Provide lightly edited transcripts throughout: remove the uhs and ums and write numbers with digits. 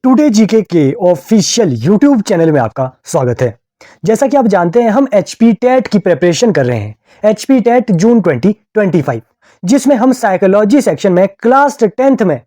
Today GK के official YouTube channel में आपका स्वागत है। जैसा कि आप जानते हैं हम एचपी टेट की प्रिपरेशन कर रहे हैं। एचपी टेट जून 2025 जिसमें हम साइकोलॉजी सेक्शन में क्लास 10th में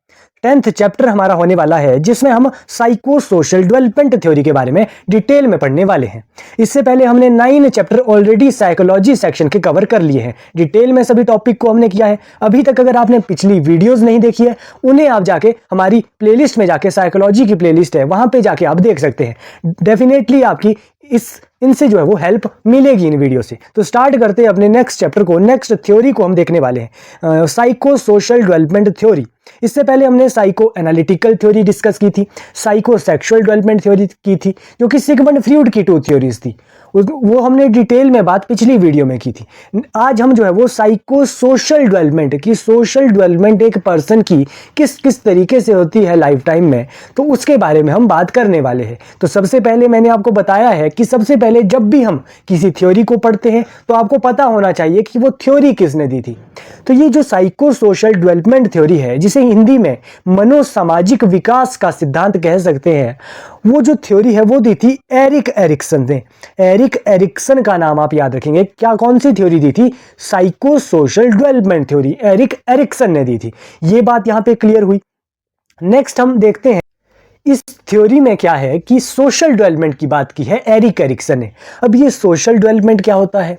10th चैप्टर हमारा होने वाला है, जिसमें हम साइको सोशल डेवलपमेंट थ्योरी के बारे में डिटेल में पढ़ने वाले हैं। इससे पहले हमने 9 चैप्टर ऑलरेडी साइकोलॉजी सेक्शन के कवर कर लिए हैं। डिटेल में सभी टॉपिक को हमने किया है। अभी तक अगर आपने पिछली वीडियोस नहीं देखी है, उन्हें आप जाके हमारी प्लेलिस्ट में जाके, साइकोलॉजी की प्लेलिस्ट है वहां पे जाके आप देख सकते हैं। डेफिनेटली आपकी इनसे जो है वो हेल्प मिलेगी इन वीडियो से। तो स्टार्ट करते हैं अपने नेक्स्ट चैप्टर को। नेक्स्ट थ्योरी को हम देखने वाले हैं, साइको सोशल डेवलपमेंट थ्योरी। इससे पहले हमने साइको एनालिटिकल थ्योरी डिस्कस की थी, साइको सेक्सुअल डेवलपमेंट थ्योरी की थी, जो कि सिगमंड फ्रॉइड की 2 थ्योरीज थी। वो हमने डिटेल में बात पिछली वीडियो में की थी। आज हम जो है वो साइको सोशल डेवलपमेंट की, सोशल डेवलपमेंट एक पर्सन की किस किस तरीके से होती है लाइफ टाइम में, तो उसके बारे में हम बात करने वाले हैं। तो सबसे पहले मैंने आपको बताया है कि सबसे पहले जब भी हम किसी थ्योरी को पढ़ते हैं तो आपको पता होना चाहिए कि वो थ्योरी किसने दी थी। तो ये जो साइको सोशल डेवलपमेंट थ्योरी है, जिसे हिंदी में मनोसामाजिक विकास का सिद्धांत कह सकते हैं, वो जो थ्योरी है वो दी थी एरिक एरिक्सन ने। एरिक एरिक्सन का नाम आप याद रखेंगे। क्या, कौन सी थ्योरी दी थी? Psycho social development theory Erik Erikson ने दी थी। ये बात यहां पे क्लियर हुई। नेक्स्ट हम देखते हैं इस थ्योरी में क्या है कि सोशल डेवलपमेंट की बात की है एरिक एरिक्सन ने। अब ये सोशल डेवलपमेंट क्या होता है?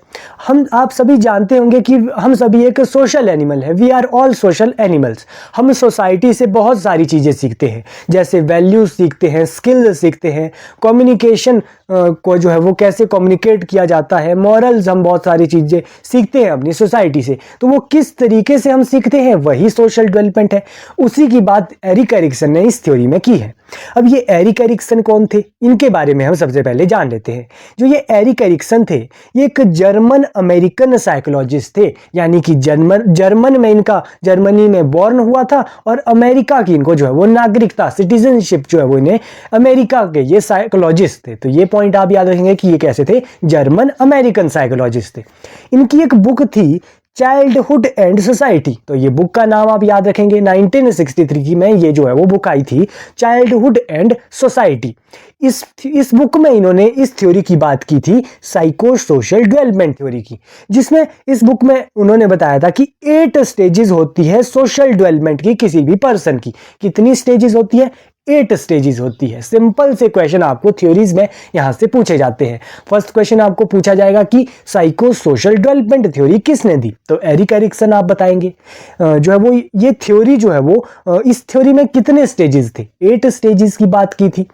आप सभी जानते होंगे कि हम सभी एक सोशल एनिमल है। We are all social animals. हम सोसाइटी से बहुत सारी चीज़ें सीखते हैं, जैसे वैल्यूज सीखते हैं, स्किल्स सीखते हैं, कम्युनिकेशन को जो है वो कैसे कम्युनिकेट किया जाता है, मॉरल्स, हम बहुत सारी चीज़ें सीखते हैं अपनी सोसाइटी से। तो वो किस तरीके से हम सीखते हैं, वही सोशल डेवलपमेंट है। उसी की बात एरिक एरिक्सन ने इस थ्योरी में की है। अब ये एरिक एरिक्सन कौन थे, इनके बारे में हम सबसे पहले जान लेते हैं। जो ये एरिक एरिक्सन थे, ये एक जर्मन अमेरिकन साइकोलॉजिस्ट थे। यानी कि जर्मन में इनका, जर्मनी में बॉर्न हुआ था और अमेरिका की इनको जो है वो नागरिकता, सिटीजनशिप जो है वो इन्हें, अमेरिका के ये साइकोलॉजिस्ट थे। तो ये पॉइंट आप याद रखेंगे कि ये कैसे थे, जर्मन अमेरिकन साइकोलॉजिस्ट थे। इनकी एक बुक थी चाइल्डहुड एंड सोसाइटी। तो ये बुक का नाम आप याद रखेंगे। 1963 की में ये जो है वो बुक आई थी, चाइल्डहुड एंड सोसाइटी। इस बुक में इन्होंने इस थ्योरी की बात की थी, साइको सोशल डेवलपमेंट थ्योरी की, जिसमें इस बुक में उन्होंने बताया था कि 8 स्टेजेस होती है सोशल डेवलपमेंट की, किसी भी पर्सन की। कितनी स्टेजेस होती है? 8 स्टेजेस होती है। सिंपल से क्वेश्चन आपको थ्योरीज में यहां से पूछे जाते हैं। फर्स्ट क्वेश्चन आपको पूछा जाएगा कि साइको सोशल डेवलपमेंट थ्योरी किसने दी? तो एरिक एरिक्सन आप बताएंगे। जो है वो ये थ्योरी जो है वो, इस थ्योरी में कितने स्टेजेस थे? 8 स्टेजेस की बात की थी।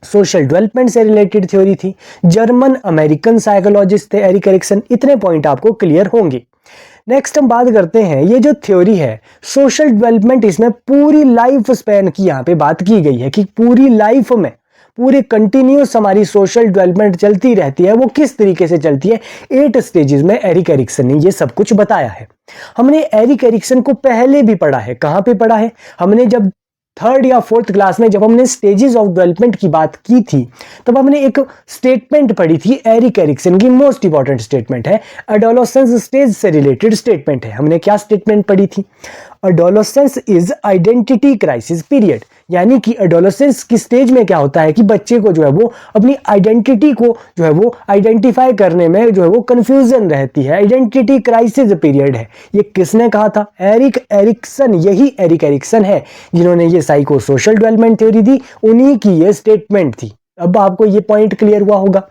सोशल डेवलपमेंट से रिलेटेड थ्योरी थी। जर्मन अमेरिकन साइकोलॉजिस्ट थे एरिक एरिक्सन। इतने पॉइंट आपको क्लियर होंगे। नेक्स्ट हम बात करते हैं, ये जो थ्योरी है सोशल डेवलपमेंट, इसमें पूरी लाइफ स्पैन की यहाँ पे बात की गई है कि पूरी लाइफ में, पूरी कंटिन्यूस हमारी सोशल डेवलपमेंट चलती रहती है। वो किस तरीके से चलती है? 8 स्टेजेस में एरिक एरिक्सन ने ये सब कुछ बताया है। हमने एरिक एरिक्सन को पहले भी पढ़ा है। कहां पे पढ़ा है? हमने जब 3rd या 4th क्लास में जब हमने स्टेजेस ऑफ डेवलपमेंट की बात की थी, तब हमने एक स्टेटमेंट पढ़ी थी एरिक एरिक्सन की। मोस्ट इंपॉर्टेंट स्टेटमेंट है, एडोलेसेंस स्टेज से रिलेटेड स्टेटमेंट है। हमने क्या स्टेटमेंट पढ़ी थी? Adolescence is identity crisis period. यानी कि एडोलेसेंस की स्टेज में क्या होता है कि बच्चे को जो है वो अपनी आइडेंटिटी को जो है वो आइडेंटिफाई करने में जो है वो कंफ्यूजन रहती है। आइडेंटिटी क्राइसिस पीरियड है। ये किसने कहा था? Erik Erikson. यही एरिक एरिक्सन है जिन्होंने ये साइको सोशल डेवलपमेंट थ्योरी दी। उन्हीं की ये स्टेटमेंट थी। अब आपको ये पॉइंट क्लियर हुआ होगा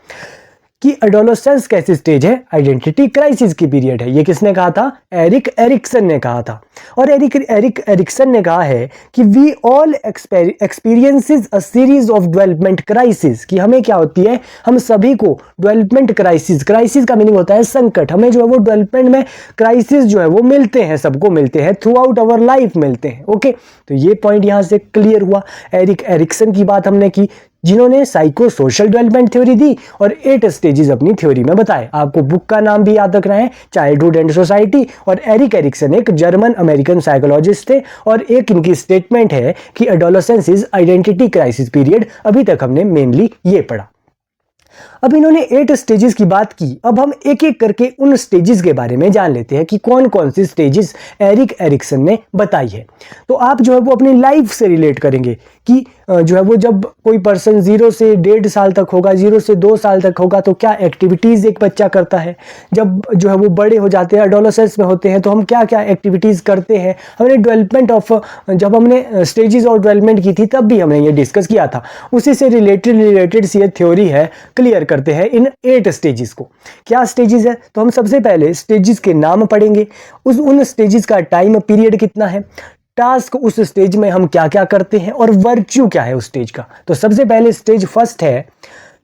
कि एडोलेसेंस कैसी स्टेज है, आइडेंटिटी क्राइसिस की पीरियड है। ये किसने कहा था? एरिक एरिक्सन ने कहा था। और एरिक एरिक्सन ने कहा है कि we all experiences a series of development crisis, कि हमें क्या होती है, हम सभी को डेवलपमेंट क्राइसिस, क्राइसिस का मीनिंग होता है संकट, हमें जो है वो डेवलपमेंट में क्राइसिस जो है वो मिलते हैं, सबको मिलते हैं, थ्रू आउट अवर लाइफ मिलते हैं। ओके, तो ये पॉइंट यहां से क्लियर हुआ। एरिक एरिक्सन की बात हमने की, जिन्होंने साइको सोशल डेवलपमेंट थ्योरी दी और 8 स्टेजेस अपनी थ्योरी में बताए। आपको बुक का नाम भी याद रखना है, चाइल्डहुड एंड सोसाइटी। और एरिक एरिक्सन एक जर्मन अमेरिकन साइकोलॉजिस्ट थे और एक इनकी स्टेटमेंट है कि adolescence is identity crisis period. अभी तक हमने मेनली ये पढ़ा। अब इन्होंने 8 स्टेजेस की बात की। अब हम एक एक करके उन स्टेजेस के बारे में जान लेते हैं कि कौन कौन सी स्टेजेस एरिक एरिक्सन ने बताई है। तो आप जो है वो अपनी लाइफ से रिलेट करेंगे कि जो है वो जब कोई पर्सन 0 से 1.5 साल तक होगा, 0 से 2 साल तक होगा, तो क्या एक्टिविटीज़ एक बच्चा करता है। जब जो है वो बड़े हो जाते हैं, एडोलेसेंस में होते हैं, तो हम क्या क्या एक्टिविटीज़ करते हैं। हमने डेवलपमेंट ऑफ, जब हमने स्टेजेस ऑफ डेवलपमेंट की थी तब भी हमने ये डिस्कस किया था। उसी से रिलेटेड सी थ्योरी है, क्लियर करते हैं इन 8 स्टेजेस को। क्या स्टेजेस है, तो हम सबसे पहले स्टेजेस के नाम पढ़ेंगे, उन स्टेजेस का टाइम पीरियड कितना है, टास्क उस स्टेज में हम क्या क्या करते हैं, और वर्च्यू क्या है उस स्टेज का। तो सबसे पहले स्टेज फर्स्ट है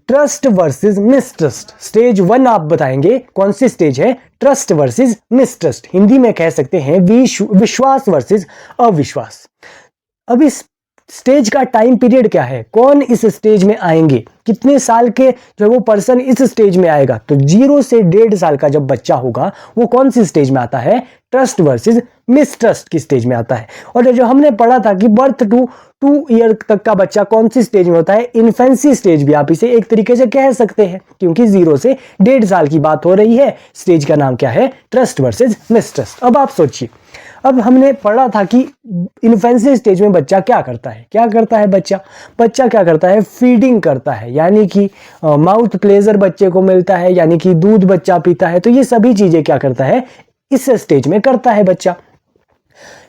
ट्रस्ट वर्सेस मिसट्रस्ट। स्टेज 1 आप बताएंगे कौन सी स्टेज है, ट्रस्ट वर्सेस मिसट्रस्ट। हिंदी में कह सकते हैं विश्वास वर्सेस अविश्वास। अब इस स्टेज का टाइम पीरियड क्या है, कौन इस स्टेज में आएंगे, कितने साल के जो है वो पर्सन इस स्टेज में आएगा। तो 0 से 1.5 साल का जब बच्चा होगा वो कौन सी स्टेज में आता है, ट्रस्ट वर्सेस मिसट्रस्ट की स्टेज में आता है। और जो हमने पढ़ा था कि बर्थ टू 2 ईयर तक का बच्चा कौन सी स्टेज में होता है, इन्फेंसी स्टेज भी आप इसे एक तरीके से कह सकते हैं, क्योंकि 0 से 1.5 साल की बात हो रही है। स्टेज का नाम क्या है, ट्रस्ट वर्सेस मिसट्रस्ट। अब आप सोचिए, अब हमने पढ़ा था कि इन्फेंसी स्टेज में बच्चा क्या करता है, बच्चा क्या करता है, फीडिंग करता है, यानी कि माउथ प्लेजर बच्चे को मिलता है, यानी कि दूध बच्चा पीता है। तो ये सभी चीजें क्या करता है, इस स्टेज में करता है बच्चा।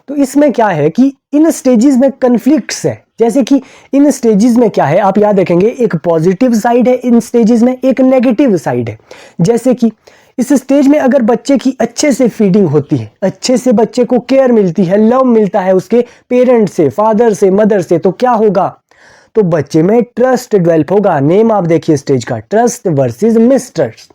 तो इसमें क्या है कि इन स्टेजेस में कन्फ्लिक्ट्स है, जैसे कि इन स्टेजेस में क्या है, आप याद रखेंगे, एक पॉजिटिव साइड है इन स्टेजेस में, एक नेगेटिव साइड है। जैसे कि इस स्टेज में अगर बच्चे की अच्छे से फीडिंग होती है, अच्छे से बच्चे को केयर मिलती है, लव मिलता है उसके पेरेंट से, फादर से, मदर से, तो क्या होगा, तो बच्चे में ट्रस्ट डेवलप होगा। नेम आप देखिए स्टेज का, ट्रस्ट वर्सेस मिसट्रस्ट।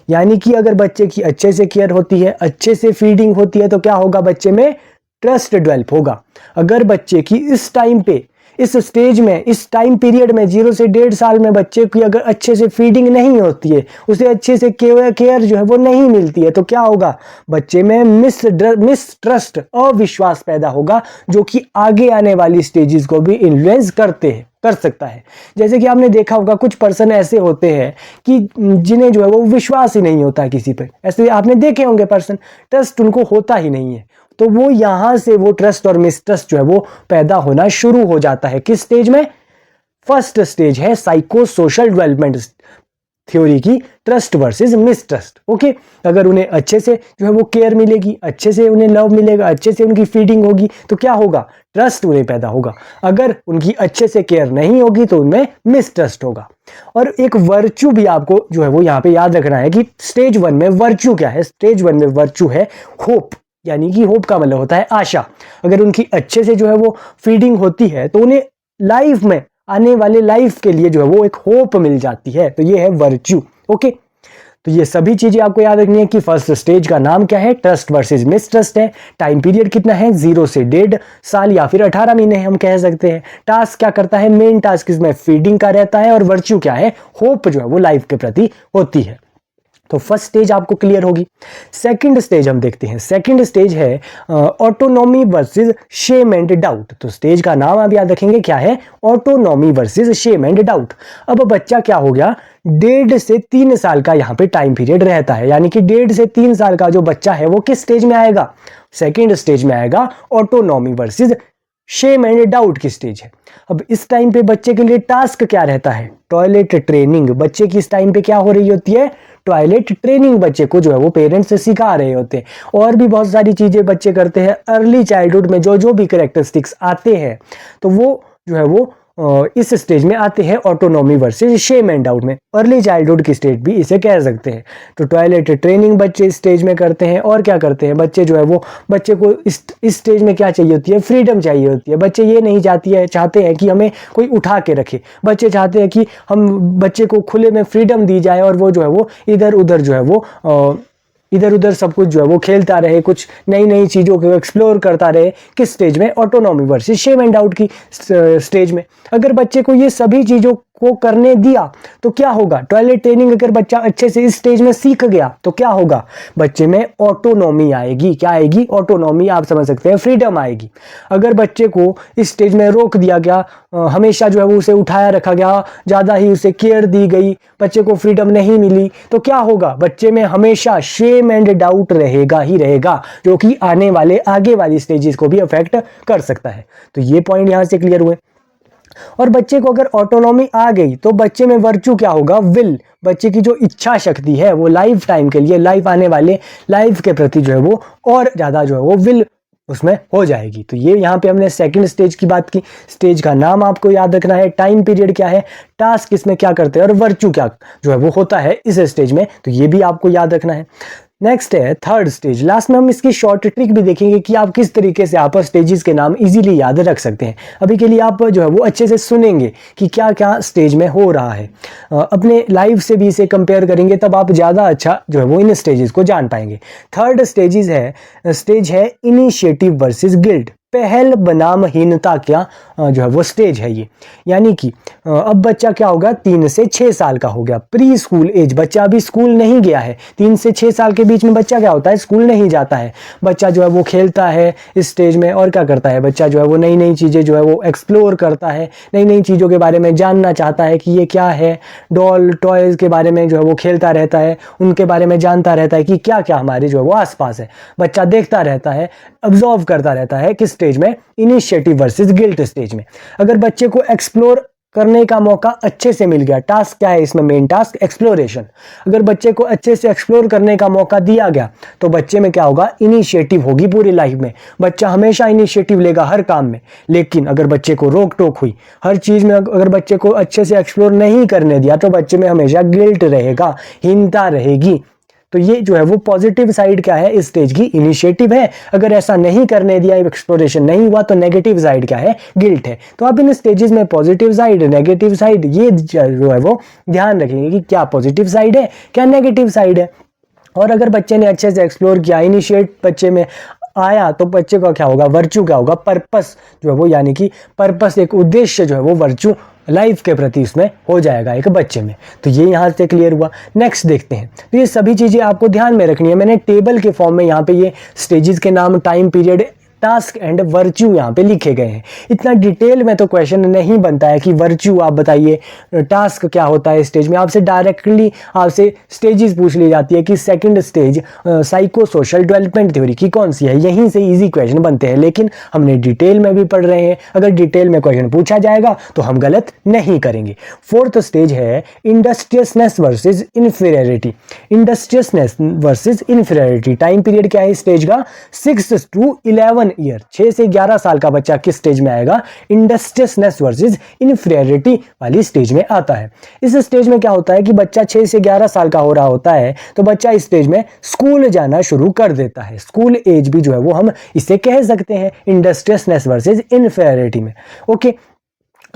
यानी कि अगर बच्चे की अच्छे से केयर होती है, अच्छे से फीडिंग होती है, तो क्या होगा, बच्चे में ट्रस्ट डेवलप होगा। अगर बच्चे की इस टाइम पे, इस स्टेज में, इस टाइम पीरियड में 0 से 1.5 साल में बच्चे की अगर अच्छे से फीडिंग नहीं होती है, उसे अच्छे से केयर जो है वो नहीं मिलती है, तो क्या होगा, बच्चे में मिसट्रस्ट, अविश्वास पैदा होगा, जो कि आगे आने वाली स्टेजेस को भी इन्फ्लुएंस कर सकता है। जैसे कि आपने देखा होगा कुछ पर्सन ऐसे होते हैं कि जिन्हें जो है वो विश्वास ही नहीं होता किसी पे, ऐसे आपने देखे होंगे पर्सन, ट्रस्ट उनको होता ही नहीं है। तो वो यहां से वो ट्रस्ट और मिसट्रस्ट जो है वो पैदा होना शुरू हो जाता है। किस स्टेज में, फर्स्ट स्टेज है साइको सोशल डेवलपमेंट थ्योरी की, ट्रस्ट वर्सेस मिसट्रस्ट। ओके, अगर उन्हें अच्छे से जो है वो केयर मिलेगी, अच्छे से उन्हें लव मिलेगा, अच्छे से उनकी फीडिंग होगी, तो क्या होगा, ट्रस्ट उन्हें पैदा होगा। अगर उनकी अच्छे से केयर नहीं होगी तो उनमें मिसट्रस्ट होगा। और एक वर्च्यू भी आपको जो है वो यहाँ पे याद रखना है कि स्टेज 1 में वर्च्यू क्या है, स्टेज 1 में वर्च्यू है होप, यानी कि होप का मतलब होता है आशा। अगर उनकी अच्छे से जो है वो फीडिंग होती है तो उन्हें लाइफ में, आने वाले लाइफ के लिए जो है वो एक होप मिल जाती है, तो ये है वर्च्यू। ओके, तो ये सभी चीजें आपको याद रखनी है कि फर्स्ट स्टेज का नाम क्या है, ट्रस्ट वर्सेस मिसट्रस्ट है। टाइम पीरियड कितना है, 0 से 1.5 साल या फिर 18 महीने हम कह सकते हैं। टास्क क्या करता है, मेन टास्क इसमें फीडिंग का रहता है, और वर्च्यू क्या है, होप जो है वो लाइफ के प्रति होती है। तो फर्स्ट स्टेज आपको क्लियर होगी। सेकंड स्टेज हम देखते हैं, सेकंड स्टेज है autonomy versus shame and doubt. तो स्टेज का नाम आप याद रखेंगे क्या है, autonomy versus shame and doubt. अब बच्चा क्या हो गया, 1.5 से 3 साल का यहाँ पे टाइम पीरियड रहता है, यानी कि 1.5 से 3 साल का जो बच्चा है वो किस स्टेज में आएगा, सेकंड स्टेज में आएगा, autonomy versus shame and doubt की स्टेज है। अब इस टाइम पे बच्चे के लिए टास्क क्या रहता है, टॉयलेट ट्रेनिंग। बच्चे की इस टाइम पे क्या हो रही होती है, टॉयलेट ट्रेनिंग बच्चे को जो है वो पेरेंट्स से सिखा रहे होते हैं। और भी बहुत सारी चीजें बच्चे करते हैं अर्ली चाइल्डहुड में, जो भी कैरेक्टरिस्टिक्स आते हैं तो वो जो है वो इस स्टेज में आते हैं autonomy versus shame and doubt में। अर्ली चाइल्डहुड की स्टेज भी इसे कह सकते हैं। तो टॉयलेट ट्रेनिंग बच्चे इस स्टेज में करते हैं। और क्या करते हैं बच्चे जो है वो, बच्चे को इस स्टेज में क्या चाहिए होती है, फ्रीडम चाहिए होती है। बच्चे ये नहीं चाहते हैं कि हमें कोई उठा के रखे, बच्चे चाहते हैं कि हम बच्चे को खुले में फ्रीडम दी जाए और वो जो है वो इधर उधर जो है वो इधर उधर सब कुछ जो है वो खेलता रहे, कुछ नई नई चीज़ों को एक्सप्लोर करता रहे। किस स्टेज में, autonomy versus shame and doubt की स्टेज में। अगर बच्चे को ये सभी चीज़ों को करने दिया तो क्या होगा, टॉयलेट ट्रेनिंग अगर बच्चा अच्छे से इस स्टेज में सीख गया तो क्या होगा, बच्चे में ऑटोनॉमी आएगी। क्या आएगी, ऑटोनॉमी, आप समझ सकते हैं फ्रीडम आएगी। अगर बच्चे को इस स्टेज में रोक दिया गया, हमेशा जो है वो उसे उठाया रखा गया, ज़्यादा ही उसे केयर दी गई, बच्चे को फ्रीडम नहीं मिली, तो क्या होगा, बच्चे में हमेशा शेम एंड डाउट रहेगा ही रहेगा, जो कि आगे वाली स्टेजेस को भी अफेक्ट कर सकता है। तो ये पॉइंट यहां से क्लियर हुए। और बच्चे को अगर ऑटोनॉमी आ गई तो बच्चे में वर्चू क्या होगा, विल। बच्चे की जो इच्छा शक्ति है वो लाइफ टाइम के लिए, लाइफ आने वाले लाइफ के प्रति जो है वो और ज़्यादा जो है वो विल उसमें हो जाएगी। तो ये यहाँ पे हमने सेकंड स्टेज की बात की। स्टेज का नाम आपको याद रखना है, टाइम पीरियड क्या है, टास्क इसमें क्या करते हैं और वर्चू क्या जो है वो होता है इस स्टेज में, तो ये भी आपको याद रखना है। नेक्स्ट है थर्ड स्टेज। लास्ट में हम इसकी शॉर्ट ट्रिक भी देखेंगे कि आप किस तरीके से आप स्टेजेस के नाम इजीली याद रख सकते हैं। अभी के लिए आप जो है वो अच्छे से सुनेंगे कि क्या क्या स्टेज में हो रहा है, अपने लाइफ से भी इसे कंपेयर करेंगे, तब आप ज़्यादा अच्छा जो है वो इन स्टेजेस को जान पाएंगे। थर्ड स्टेज है इनिशिएटिव वर्सेस गिल्ट, पहल बनाम हीनता क्या जो है वो स्टेज है ये। यानी कि अब बच्चा क्या होगा, 3 से 6 साल का हो गया, प्री स्कूल एज, बच्चा अभी स्कूल नहीं गया है। 3 से 6 साल के बीच में बच्चा क्या होता है, स्कूल नहीं जाता है। बच्चा जो है वो खेलता है इस स्टेज में, और क्या करता है बच्चा जो है वो नई नई चीज़ें जो है वो एक्सप्लोर करता है, नई नई चीज़ों के बारे में जानना चाहता है कि ये क्या है। डॉल टॉयज़ के बारे में जो है वो खेलता रहता है, उनके बारे में जानता रहता है कि क्या क्या हमारे जो है वो आसपास है। बच्चा देखता रहता है, ऑब्जर्व करता रहता है किस स्टेज में, इनिशिएटिव वर्सेस गिल्ट स्टेज में। अगर बच्चे को एक्सप्लोर करने का मौका अच्छे से मिल गया, टास्क क्या है इसमें, मेन टास्क एक्सप्लोरेशन। अगर बच्चे को अच्छे से एक्सप्लोर करने का मौका दिया गया तो बच्चे में क्या होगा, इनिशिएटिव होगी पूरी लाइफ में। बच्चा हमेशा इनिशिएटिव लेगा हर काम में। लेकिन अगर बच्चे को रोक टोक हुई हर चीज़ में, अगर बच्चे को अच्छे से एक्सप्लोर नहीं करने दिया तो बच्चे में हमेशा गिल्ट रहेगा, हीनता रहेगी। तो ये जो है वो पॉजिटिव साइड क्या है इस स्टेज की, इनिशिएटिव है। अगर ऐसा नहीं करने दिया, एक्सप्लोरेशन नहीं हुआ, तो नेगेटिव साइड क्या है, गिल्ट है। तो आप इन स्टेजेस में पॉजिटिव साइड, नेगेटिव साइड, ये जो है वो ध्यान रखेंगे कि क्या पॉजिटिव साइड है, क्या नेगेटिव साइड है। और अगर बच्चे ने अच्छे से एक्सप्लोर किया, इनिशिएट बच्चे में आया, तो बच्चे का क्या होगा, वर्चू क्या होगा, पर्पस जो है वो, यानी कि पर्पस एक उद्देश्य जो है वो वर्चू लाइफ के प्रति उसमें हो जाएगा एक बच्चे में। तो ये यहाँ से क्लियर हुआ। नेक्स्ट देखते हैं। तो ये सभी चीज़ें आपको ध्यान में रखनी है। मैंने टेबल के फॉर्म में यहाँ पे ये स्टेजेस के नाम, time period, task and virtue यहाँ पे लिखे गए हैं। इतना डिटेल में तो क्वेश्चन नहीं बनता है कि वर्च्यू आप बताइए, टास्क क्या होता है स्टेज में। आपसे डायरेक्टली आपसे स्टेजेस पूछ ली जाती है कि second stage psycho social development theory की कौन सी है। यहीं से इजी क्वेश्चन बनते हैं, लेकिन हमने डिटेल में भी पढ़ रहे हैं। अगर डिटेल में क्वेश्चन पूछा जाएगा तो हम गलत नहीं करेंगे। फोर्थ स्टेज है industriousness versus inferiority. Industriousness versus inferiority, time period क्या है स्टेज का, 6 to 11 ईयर, 6 से 11 साल का बच्चा किस स्टेज में आएगा, इंडस्ट्रियसनेस वर्सेस इन्फीरियरिटी वाली स्टेज में आता है। इस स्टेज में क्या होता है कि बच्चा 6 से 11 साल का हो रहा होता है, तो बच्चा इस स्टेज में स्कूल जाना शुरू कर देता है। स्कूल एज भी जो है वो हम इसे कह सकते हैं इंडस्ट्रियसनेस वर्सेस इन्फीरियरिटी में। ओके,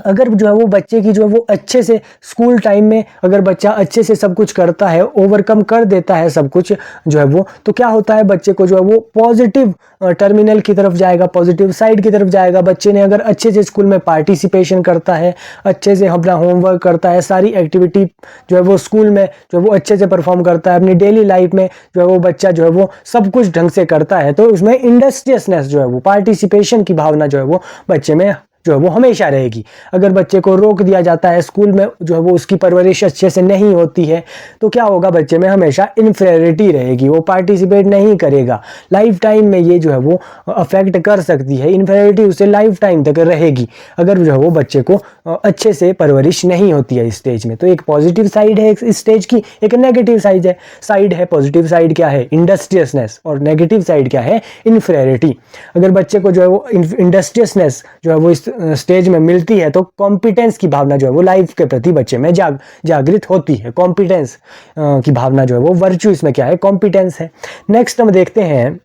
अगर जो है वो बच्चे की जो है वो अच्छे से स्कूल टाइम में अगर बच्चा अच्छे से सब कुछ करता है, ओवरकम कर देता है सब कुछ जो है वो, तो क्या होता है बच्चे को जो है वो पॉजिटिव टर्मिनल की तरफ जाएगा, पॉजिटिव साइड की तरफ जाएगा। बच्चे ने अगर अच्छे से स्कूल में पार्टिसिपेशन करता है, अच्छे से अपना होमवर्क करता है, सारी एक्टिविटी जो है वो स्कूल में जो है वो अच्छे से परफॉर्म करता है, अपनी डेली लाइफ में जो है वो बच्चा जो है वो सब कुछ ढंग से करता है, तो उसमें इंडस्ट्रियसनेस जो है वो, पार्टिसिपेशन की भावना जो है वो बच्चे में जो है वो हमेशा रहेगी। अगर बच्चे को रोक दिया जाता है, स्कूल में जो है वो उसकी परवरिश अच्छे से नहीं होती है, तो क्या होगा, बच्चे में हमेशा इन्फीरियरिटी रहेगी, वो पार्टिसिपेट नहीं करेगा। लाइफ टाइम में ये जो है वो अफेक्ट कर सकती है, इन्फीरियरिटी उसे लाइफ टाइम तक रहेगी अगर जो है वो बच्चे को अच्छे से परवरिश नहीं होती है इस स्टेज में। तो एक पॉजिटिव साइड है इस स्टेज की, एक नेगेटिव साइड है। पॉजिटिव साइड क्या है, इंडस्ट्रियसनेस, और नेगेटिव साइड क्या है, इन्फीरियरिटी। अगर बच्चे को जो है वो इंडस्ट्रियसनेस जो है वो इस स्टेज में मिलती है, तो कॉम्पिटेंस की भावना जो है वो लाइफ के प्रति बच्चे में जागृत होती है। कॉम्पिटेंस की भावना जो है वो वर्च्यू इसमें क्या है, कॉम्पिटेंस है। नेक्स्ट हम देखते हैं,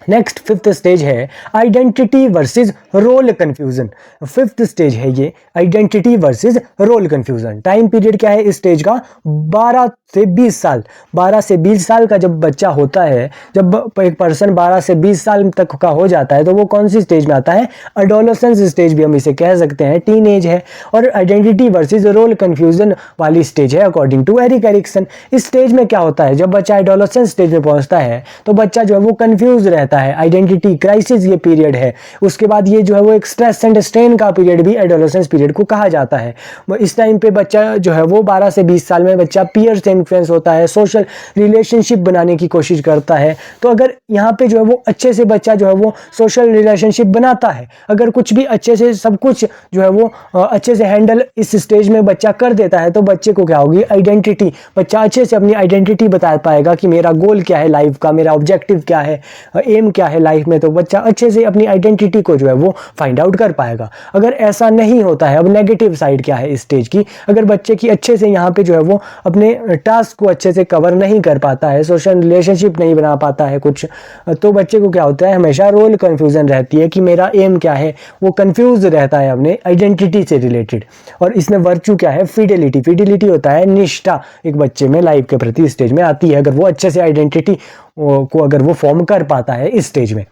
नेक्स्ट फिफ्थ स्टेज है identity versus role confusion. Fifth stage है ये identity versus role confusion. Time period क्या है इस स्टेज का, 12 से 20 साल। 12 से 20 साल का जब बच्चा होता है, जब एक पर्सन 12 से 20 साल तक का हो जाता है, तो वो कौन सी स्टेज में आता है, एडोलेसेंस स्टेज भी हम इसे कह सकते हैं, टीन एज है। और आइडेंटिटी वर्सेस रोल कंफ्यूजन वाली स्टेज है अकॉर्डिंग टू एरिक एरिक्सन। इस स्टेज में क्या होता है, जब बच्चा एडोलेसेंस स्टेज में पहुंचता है तो बच्चा जो है वो कंफ्यूज रहता रहता है, आइडेंटिटी क्राइसिस ये पीरियड है। उसके बाद ये जो है वो एक स्ट्रेस एंड स्ट्रेन का पीरियड भी एडोलेसेंस पीरियड को कहा जाता है। इस टाइम पे बच्चा जो है वो 12 से 20 साल में बच्चा पीयर से इन्फ्लुएंस होता है, सोशल रिलेशनशिप बनाने की कोशिश करता है। तो अगर यहाँ पे जो है वो अच्छे से बच्चा जो है वो सोशल रिलेशनशिप बनाता है, अगर कुछ भी अच्छे से सब कुछ जो है वो अच्छे से हैंडल इस स्टेज में बच्चा कर देता है, तो बच्चे को क्या होगी, आइडेंटिटी, बच्चा अच्छे से अपनी आइडेंटिटी बता पाएगा कि मेरा गोल क्या है लाइफ का, मेरा ऑब्जेक्टिव क्या है, एम क्या है लाइफ में। तो बच्चा अच्छे से अपनी आइडेंटिटी को जो है वो फाइंड आउट कर पाएगा। अगर ऐसा नहीं होता है, अब नेगेटिव साइड क्या है इस स्टेज की, अगर बच्चे की अच्छे से यहाँ पे जो है वो अपने टास्क को अच्छे से कवर नहीं कर पाता है, सोशल रिलेशनशिप नहीं बना पाता है कुछ, तो बच्चे को क्या होता है, हमेशा रोल कंफ्यूजन रहती है कि मेरा एम क्या है, वो कंफ्यूज रहता है अपने आइडेंटिटी से रिलेटेड। और इसमें वर्चू क्या है, फिडेलिटी, फिडेलिटी होता है निष्ठा एक बच्चे में लाइफ के प्रति स्टेज में आती है, अगर वो अच्छे से आइडेंटिटी को अगर वो फॉर्म कर पाता है इस स्टेज में।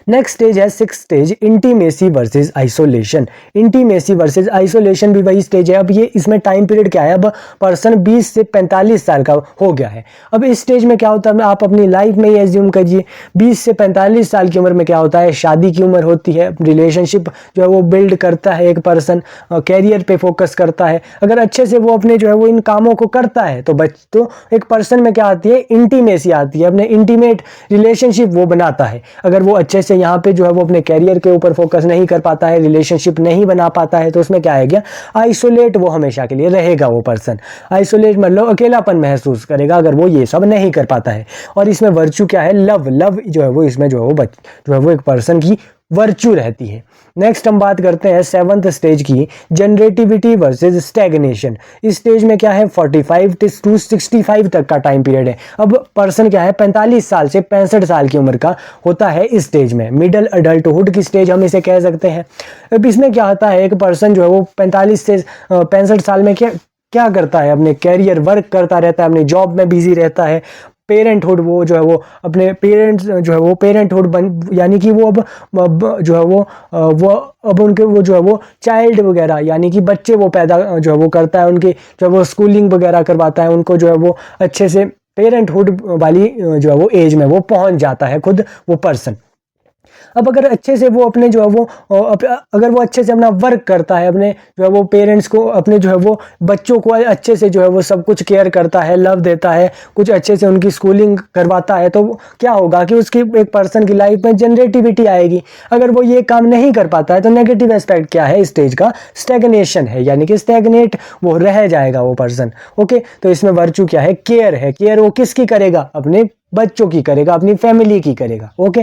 नेक्स्ट स्टेज है six stage, intimacy versus isolation. Intimacy versus isolation भी वही स्टेज है। अब ये इसमें टाइम पीरियड क्या है, अब पर्सन 20 से 45 साल का हो गया है। अब इस स्टेज में क्या होता है, आप अपनी लाइफ में ही एज्यूम करिए, 20 से 45 साल की उम्र में क्या होता है, शादी की उम्र होती है, रिलेशनशिप जो है वो बिल्ड करता है एक पर्सन, कैरियर पे फोकस करता है। अगर अच्छे से वो अपने जो है वो इन कामों को करता है तो एक पर्सन में क्या आती है, इंटीमेसी आती है, अपने इंटीमेट रिलेशनशिप वो बनाता है। अगर वो अच्छे से यहाँ पे जो है वो अपने कैरियर के ऊपर फोकस नहीं कर पाता है, रिलेशनशिप नहीं बना पाता है, तो उसमें क्या है गया, आइसोलेट वो हमेशा के लिए रहेगा। वो पर्सन आइसोलेट मतलब अकेलापन महसूस करेगा अगर वो ये सब नहीं कर पाता है। और इसमें वर्चू क्या है, लव, लव जो है वो इसमें जो है वो एक पर्सन की वर्चू रहती है। नेक्स्ट हम बात करते हैं सेवंथ स्टेज की, जनरेटिविटी वर्सेस स्टैग्नेशन। इस स्टेज में क्या है, 45 टू 65 तक का टाइम पीरियड है। अब पर्सन क्या है, 45 साल से 65 साल की उम्र का होता है इस स्टेज में, मिडल अडल्टहुड की स्टेज हम इसे कह सकते हैं। अब इसमें क्या होता है, एक पर्सन जो है वो 45 से 65 साल में क्या करता है, अपने कैरियर वर्क करता रहता है, अपने जॉब में बिजी रहता है। पेरेंटहुड वो जो है वो अपने पेरेंट्स जो है वो पेरेंटहुड यानी कि वो अब जो है वो अब उनके वो जो है वो चाइल्ड वगैरह यानी कि बच्चे वो पैदा जो है वो करता है, उनके जो है वो स्कूलिंग वगैरह करवाता है, उनको जो है वो अच्छे से पेरेंटहुड वाली जो है वो एज में वो पहुंच जाता है खुद वो पर्सन। अब अगर अच्छे से वो अपने जो है वो अगर वो अच्छे से अपना वर्क करता है, अपने जो है वो पेरेंट्स को, अपने जो है वो बच्चों को अच्छे से जो है वो सब कुछ केयर करता है, लव देता है, कुछ अच्छे से उनकी स्कूलिंग करवाता है, तो क्या होगा कि उसकी एक पर्सन की लाइफ में जनरेटिविटी आएगी। अगर वो ये काम नहीं कर पाता है तो नेगेटिव एस्पेक्ट क्या है स्टेज का, स्टैग्नेशन है, यानी कि स्टैग्नेट वो रह जाएगा वो पर्सन। ओके, तो इसमें वर्चू क्या है, केयर है। केयर वो किसकी करेगा, अपने बच्चों की करेगा, अपनी फैमिली की करेगा। ओके,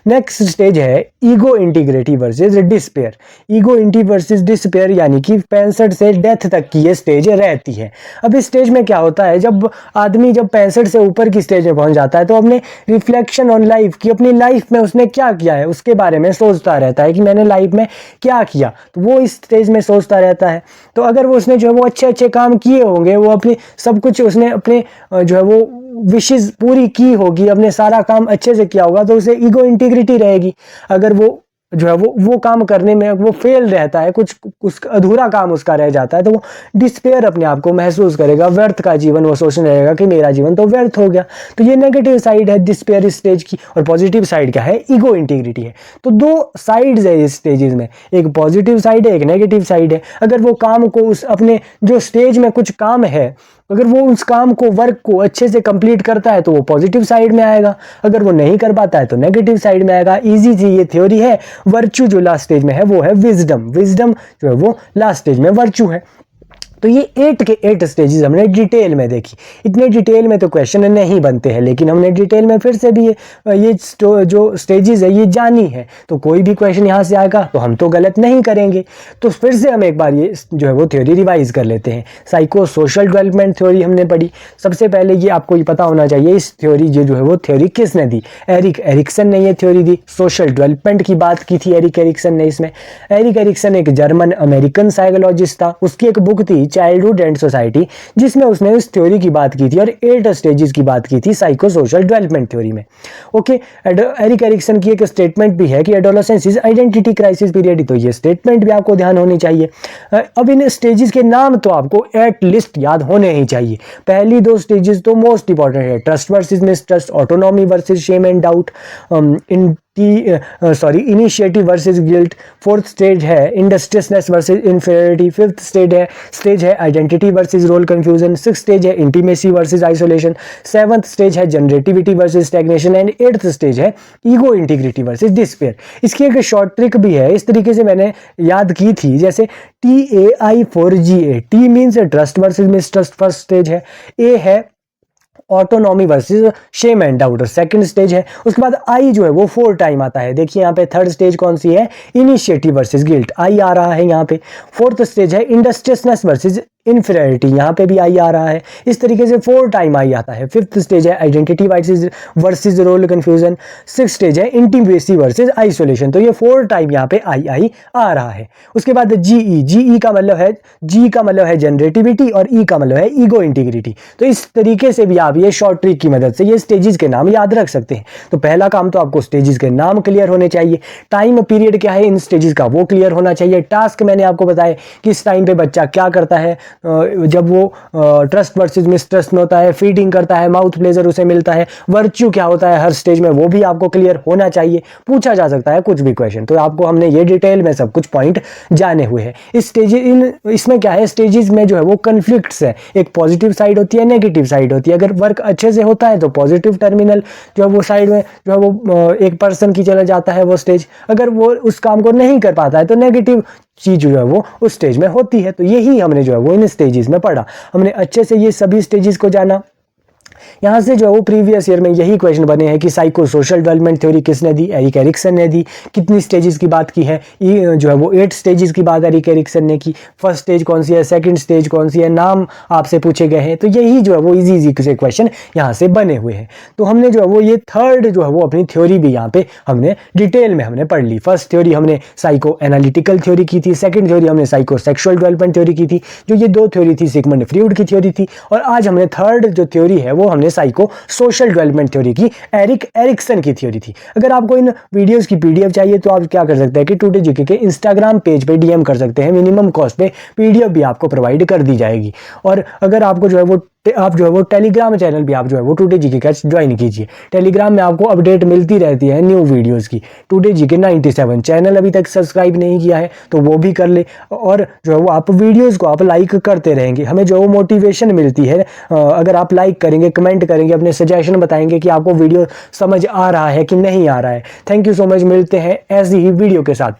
नेक्स्ट स्टेज है ego integrity versus despair. Ego इंटी वर्सेस डिस्पेयर यानी कि 65 से डेथ तक की ये स्टेज रहती है। अब इस स्टेज में क्या होता है, जब आदमी जब 65 से ऊपर की स्टेज में पहुंच जाता है तो अपने रिफ्लेक्शन ऑन लाइफ की, अपनी लाइफ में उसने क्या किया है उसके बारे में सोचता रहता है कि मैंने लाइफ में क्या किया, तो वो इस स्टेज में सोचता रहता है। तो अगर वो उसने जो है वो अच्छे अच्छे काम किए होंगे, वो अपनी सब कुछ उसने अपने जो है वो विशेष पूरी की होगी, अपने सारा काम अच्छे से किया होगा, तो उसे ईगो इंटीग्रिटी रहेगी। अगर वो जो है वो काम करने में वो फेल रहता है, कुछ अधूरा काम उसका रह जाता है, तो वो डिस्पेयर अपने आप को महसूस करेगा, व्यर्थ का जीवन वो सोचने लगेगा कि मेरा जीवन तो व्यर्थ हो गया। तो ये नेगेटिव साइड है डिस्पेयर स्टेज की, और पॉजिटिव साइड क्या है, ईगो इंटीग्रिटी है। तो दो साइड्स है इस स्टेजेस में, एक पॉजिटिव साइड है, एक नेगेटिव साइड है। अगर वो काम को उस अपने जो स्टेज में कुछ काम है, अगर वो उस काम को, वर्क को अच्छे से कंप्लीट करता है तो वो पॉजिटिव साइड में आएगा, अगर वो नहीं कर पाता है तो नेगेटिव साइड में आएगा। इजी सी ये थ्योरी है। वर्चू जो लास्ट स्टेज में है वो है विजडम। विजडम जो है वो लास्ट स्टेज में वर्चू है। तो ये 8 के 8 स्टेजेस हमने डिटेल में देखी। इतने डिटेल में तो क्वेश्चन नहीं बनते हैं, लेकिन हमने डिटेल में फिर से भी ये जो स्टेजेस है ये जानी है, तो कोई भी क्वेश्चन यहाँ से आएगा तो हम तो गलत नहीं करेंगे। तो फिर से हम एक बार ये जो है वो थ्योरी रिवाइज कर लेते हैं। साइको सोशल डेवलपमेंट थ्योरी हमने पढ़ी। सबसे पहले ये आपको ये पता होना चाहिए इस थ्योरी जो है वो थ्योरी किसने दी, एरिक एरिक्सन ने ये थ्योरी दी। सोशल डेवलपमेंट की बात की थी एरिक एरिक्सन ने इसमें। एरिक एरिक्सन एक जर्मन अमेरिकन साइकोलॉजिस्ट था, उसकी एक बुक थी चाइल्डहुड एंड सोसाइटी, जिसमें उसने इस थ्योरी की बात की थी और 8 स्टेजेस की बात की थी साइको सोशल डेवलपमेंट थ्योरी में। ओके, एरिक एरिक्सन की एक स्टेटमेंट भी है कि adolescence is identity crisis period, तो ये स्टेटमेंट भी आपको ध्यान होनी चाहिए। अब इन स्टेजेस के नाम तो आपको एट लिस्ट याद होने ही चाहिए। पहली 2 स्टेजेस तो मोस्ट इंपॉर्टेंट है, trust versus mistrust, autonomy versus shame and doubt, initiative versus guilt. 4th stage है industriousness versus inferiority. 5th stage है identity versus role confusion. 6th stage है intimacy versus isolation. 7th stage है generativity versus stagnation and 8th stage है ego integrity versus despair. इसकी एक short trick भी है, इस तरीके से मैंने याद की थी, जैसे TAI4GA। T means trust versus mistrust, first stage है। A है autonomy versus shame and doubt, second stage है। उसके बाद आई जो है वो 4 टाइम आता है। देखिए यहाँ पे थर्ड स्टेज कौन सी है, इनिशिएटिव वर्सेस गिल्ट, आई आ रहा है यहाँ पे। 4th स्टेज है इंडस्ट्रियसनेस वर्सेस इन्फीरियरिटी, यहाँ पे भी आई आ रहा है। इस तरीके से 4 टाइम आई आता है। 5th स्टेज है identity versus role confusion. 6th stage है इंटीमेसी वर्सेस आइसोलेशन, तो ये 4 टाइम यहाँ पे आई आ रहा है। उसके बाद जीई का मतलब है जनरेटिविटी और ई का मतलब है ईगो इंटीग्रिटी। तो इस तरीके से भी आप ये शॉर्ट ट्रिक की मदद से ये स्टेजेस के नाम याद रख सकते हैं। तो पहला काम तो आपको स्टेजेस के नाम क्लियर होने चाहिए, टाइम पीरियड क्या है इन स्टेजेस का वो क्लियर होना चाहिए। टास्क मैंने आपको बताया किस टाइम पे बच्चा क्या करता है, जब वो ट्रस्ट वर्सेस मिसट्रस्ट में होता है, फीडिंग करता है, माउथ प्लेजर उसे मिलता है, वर्च्यू क्या होता है हर स्टेज में वो भी आपको क्लियर होना चाहिए। पूछा जा सकता है कुछ भी क्वेश्चन, तो आपको हमने ये डिटेल में सब कुछ पॉइंट जाने हुए हैं। इसमें क्या है, स्टेजेस में जो है वो कन्फ्लिक्ट्स है, एक पॉजिटिव साइड होती है, नेगेटिव साइड होती है। अगर वर्क अच्छे से होता है तो पॉजिटिव टर्मिनल जो है वो साइड में जो है वो एक पर्सन की चला जाता है वो स्टेज, अगर वो उस काम को नहीं कर पाता है तो नेगेटिव चीज जो है वो उस स्टेज में होती है। तो यही हमने जो है वो इन स्टेजेस में पढ़ा, हमने अच्छे से ये सभी स्टेजेस को जाना। यहाँ से जो है वो प्रीवियस ईयर में यही क्वेश्चन बने हैं कि साइको सोशल डेवलपमेंट थ्योरी किसने दी, एरिक एरिक्सन ने दी। कितनी स्टेजेस की बात की है, ये जो है वो 8 स्टेजेस की बात एरिक एरिक्सन ने की। फर्स्ट स्टेज कौन सी है, सेकंड स्टेज कौन सी है, नाम आपसे पूछे गए हैं। तो यही जो है वो इजी से क्वेश्चन यहाँ से बने हुए हैं। तो हमने जो है वो ये थर्ड जो है वो अपनी थ्योरी भी यहाँ पे हमने डिटेल में हमने पढ़ ली। फर्स्ट थ्योरी हमने साइको एनालिटिकल थ्योरी की थी, सेकंड थ्योरी हमने साइको सेक्सुअल डेवलपमेंट थ्योरी की थी, जो ये 2 थ्योरी थी सिगमंड फ्रीड की थ्योरी थी। और आज हमने थर्ड जो थ्योरी है वो हमने साइको सोशल डेवलपमेंट थ्योरी की, एरिक एरिक्सन की थ्योरी थी। अगर आपको इन वीडियोस की पीडीएफ चाहिए तो आप क्या कर सकते हैं कि टुडे जीके के इंस्टाग्राम पेज पे डीएम कर सकते हैं, मिनिमम कॉस्ट पे पीडीएफ भी आपको प्रोवाइड कर दी जाएगी। और अगर आपको जो है वो आप जो है वो टेलीग्राम चैनल भी आप जो है वो टुडे जीके का ज्वाइन कीजिए। टेलीग्राम में आपको अपडेट मिलती रहती है न्यू वीडियोस की। टुडे जीके 97 चैनल अभी तक सब्सक्राइब नहीं किया है तो वो भी कर ले, और जो है वो आप वीडियोस को आप लाइक करते रहेंगे, हमें जो है वो मोटिवेशन मिलती है। अगर आप लाइक करेंगे, कमेंट करेंगे, अपने सजेशन बताएंगे कि आपको वीडियो समझ आ रहा है कि नहीं आ रहा है। थैंक यू सो मच, मिलते हैं ऐसी ही वीडियो के साथ।